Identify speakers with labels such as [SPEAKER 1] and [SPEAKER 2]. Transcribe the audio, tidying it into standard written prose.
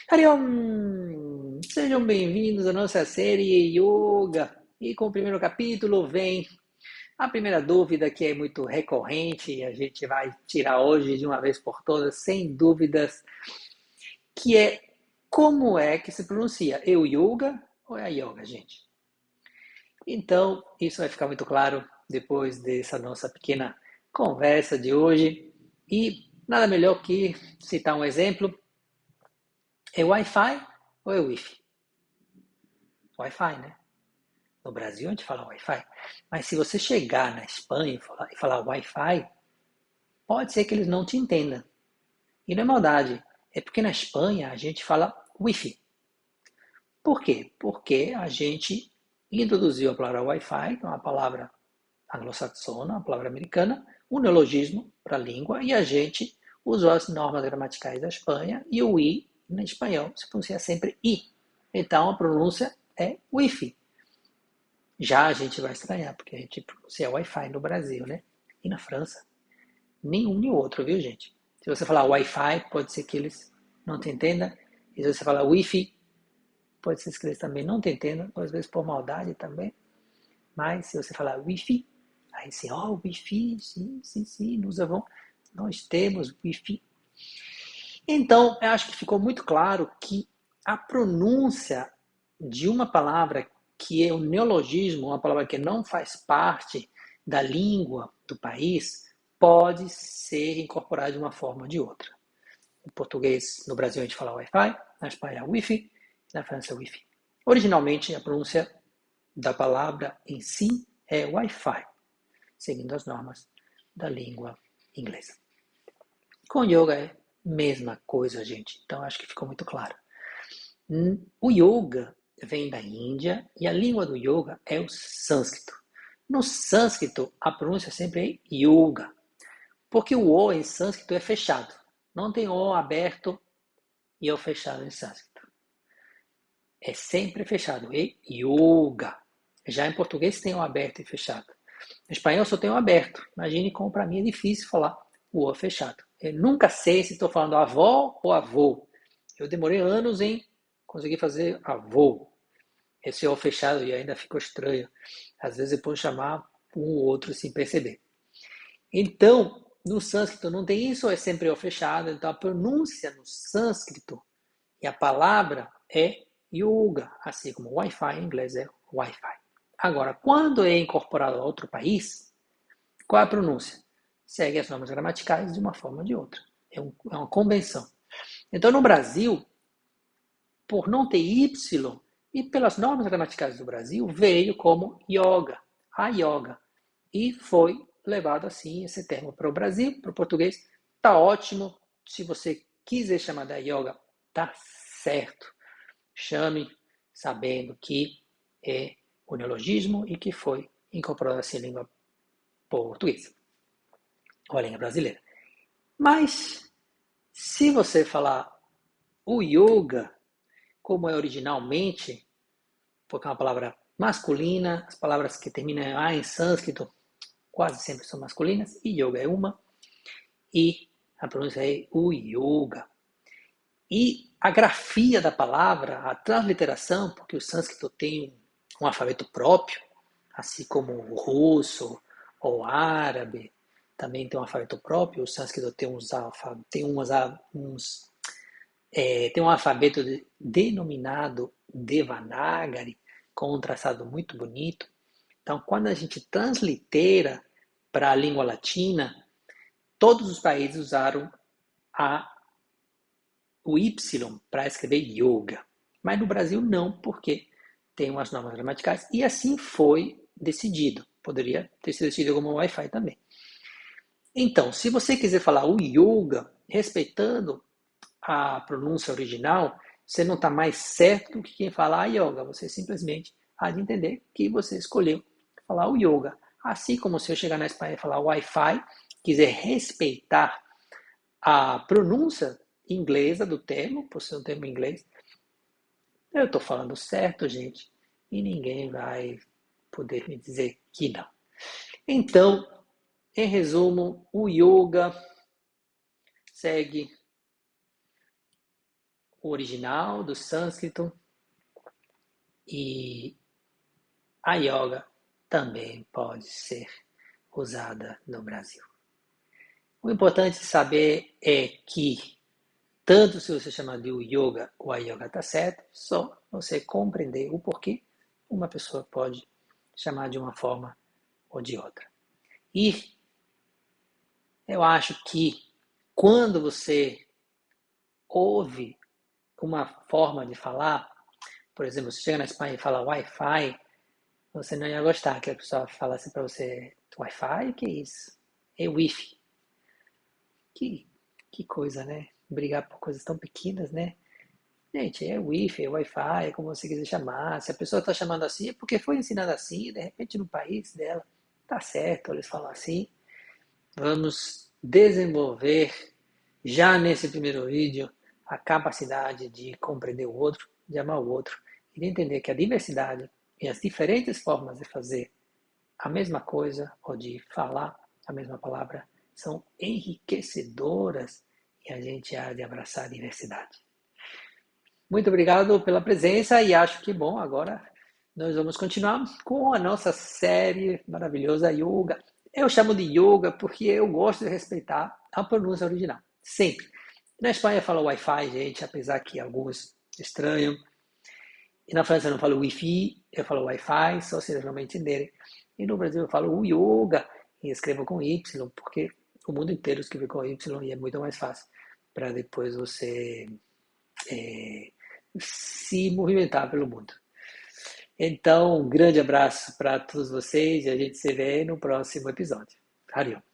[SPEAKER 1] Hariom! Sejam bem-vindos à nossa série Yoga. E com o primeiro capítulo vem a primeira dúvida que é muito recorrente e a gente vai tirar hoje de uma vez por todas, sem dúvidas, que é como é que se pronuncia? É o yoga ou é a yoga, gente? Então, isso vai ficar muito claro depois dessa nossa pequena conversa de hoje. E nada melhor que citar um exemplo. É Wi-Fi ou é Wi-Fi? Wi-Fi, né? No Brasil a gente fala Wi-Fi. Mas se você chegar na Espanha e falar Wi-Fi, pode ser que eles não te entendam. E não é maldade. É porque na Espanha a gente fala Wi-Fi. Por quê? Porque a gente introduziu a palavra Wi-Fi, que é uma palavra anglo-saxona, uma palavra americana, um neologismo para a língua, e a gente usou as normas gramaticais da Espanha, e o I, em espanhol, se pronuncia sempre I. Então a pronúncia é Wi-Fi. Já a gente vai estranhar, porque a gente pronuncia Wi-Fi no Brasil, né? E na França, nenhum nem outro, viu, gente? Se você falar Wi-Fi, pode ser que eles não te entendam. E se você falar Wi-Fi, pode ser que eles também não te entendam, às vezes por maldade também. Mas se você falar Wi-Fi, aí sim, Wi-Fi, sim, sim, sim, nós temos Wi-Fi. Então, eu acho que ficou muito claro que a pronúncia de uma palavra que é um neologismo, uma palavra que não faz parte da língua do país, pode ser incorporada de uma forma ou de outra. Em português, no Brasil a gente fala Wi-Fi, na Espanha é Wi-Fi, na França é Wi-Fi. Originalmente, a pronúncia da palavra em si é Wi-Fi, seguindo as normas da língua inglesa. Com yoga é a mesma coisa, gente. Então acho que ficou muito claro. O yoga vem da Índia e a língua do yoga é o sânscrito. No sânscrito, a pronúncia sempre é yoga, porque o O em sânscrito é fechado. Não tem O aberto e O fechado em sânscrito. É sempre fechado. É yoga. Já em português tem O aberto e fechado. No espanhol só tem O aberto. Imagine como para mim é difícil falar o O fechado. Eu nunca sei se estou falando avó ou avô. Eu demorei anos em conseguir fazer avô. Esse O fechado e ainda ficou estranho. Às vezes eu posso chamar um ou outro sem perceber. Então, no sânscrito não tem isso, é sempre O fechado. Então a pronúncia no sânscrito e a palavra é yoga, assim como Wi-Fi em inglês é Wi-Fi. Agora, quando é incorporado a outro país, qual é a pronúncia? Segue as normas gramaticais de uma forma ou de outra. É uma convenção. Então, no Brasil, por não ter Y, e pelas normas gramaticais do Brasil, veio como yoga, a yoga. E foi levado assim esse termo para o Brasil, para o português. Tá ótimo. Se você quiser chamar da yoga, tá certo. Chame sabendo que é o neologismo e que foi incorporado assim em língua portuguesa ou a língua brasileira. Mas, se você falar o yoga, como é originalmente, porque é uma palavra masculina, as palavras que terminam em A em sânscrito quase sempre são masculinas, e yoga é uma, e a pronúncia é o yoga. E a grafia da palavra, a transliteração, porque o sânscrito tem um alfabeto próprio, assim como o russo ou o árabe, também tem um alfabeto próprio. O sânscrito tem um alfabeto denominado Devanagari, com um traçado muito bonito. Então, quando a gente translitera para a língua latina, todos os países usaram o Y para escrever yoga. Mas no Brasil não, porque tem umas normas gramaticais e assim foi decidido. Poderia ter sido decidido como Wi-Fi também. Então, se você quiser falar o yoga, respeitando a pronúncia original, você não está mais certo do que quem fala a yoga. Você simplesmente há de entender que você escolheu falar o yoga. Assim como se eu chegar na Espanha e falar Wi-Fi, quiser respeitar a pronúncia inglesa do termo, por ser um termo inglês, eu estou falando certo, gente, e ninguém vai poder me dizer que não. Então, em resumo, o yoga segue original do sânscrito e a yoga também pode ser usada no Brasil. O importante saber é que tanto se você chamar de yoga ou a yoga está certo, só você compreender o porquê uma pessoa pode chamar de uma forma ou de outra. E eu acho que quando você ouve uma forma de falar, por exemplo, você chega na Espanha e fala Wi-Fi, você não ia gostar que a pessoa falasse para você Wi-Fi? Que é isso? É Wi-Fi. Que coisa, né? Brigar por coisas tão pequenas, né? Gente, é Wi-Fi, é Wi-Fi, é como você quiser chamar. Se a pessoa está chamando assim, é porque foi ensinada assim, de repente no país dela tá certo, eles falam assim. Vamos desenvolver já nesse primeiro vídeo a capacidade de compreender o outro, de amar o outro e de entender que a diversidade e as diferentes formas de fazer a mesma coisa ou de falar a mesma palavra são enriquecedoras e a gente há de abraçar a diversidade. Muito obrigado pela presença e acho que, bom, agora nós vamos continuar com a nossa série maravilhosa Yoga. Eu chamo de Yoga porque eu gosto de respeitar a pronúncia original, sempre. Na Espanha fala Wi-Fi, gente, apesar que alguns estranham. E na França eu não falo Wi-Fi, eu falo Wi-Fi, só se eles não me entenderem. E no Brasil eu falo o Yoga e escrevo com Y, porque o mundo inteiro escreve com Y e é muito mais fácil para depois você se movimentar pelo mundo. Então, um grande abraço para todos vocês e a gente se vê no próximo episódio. Valeu!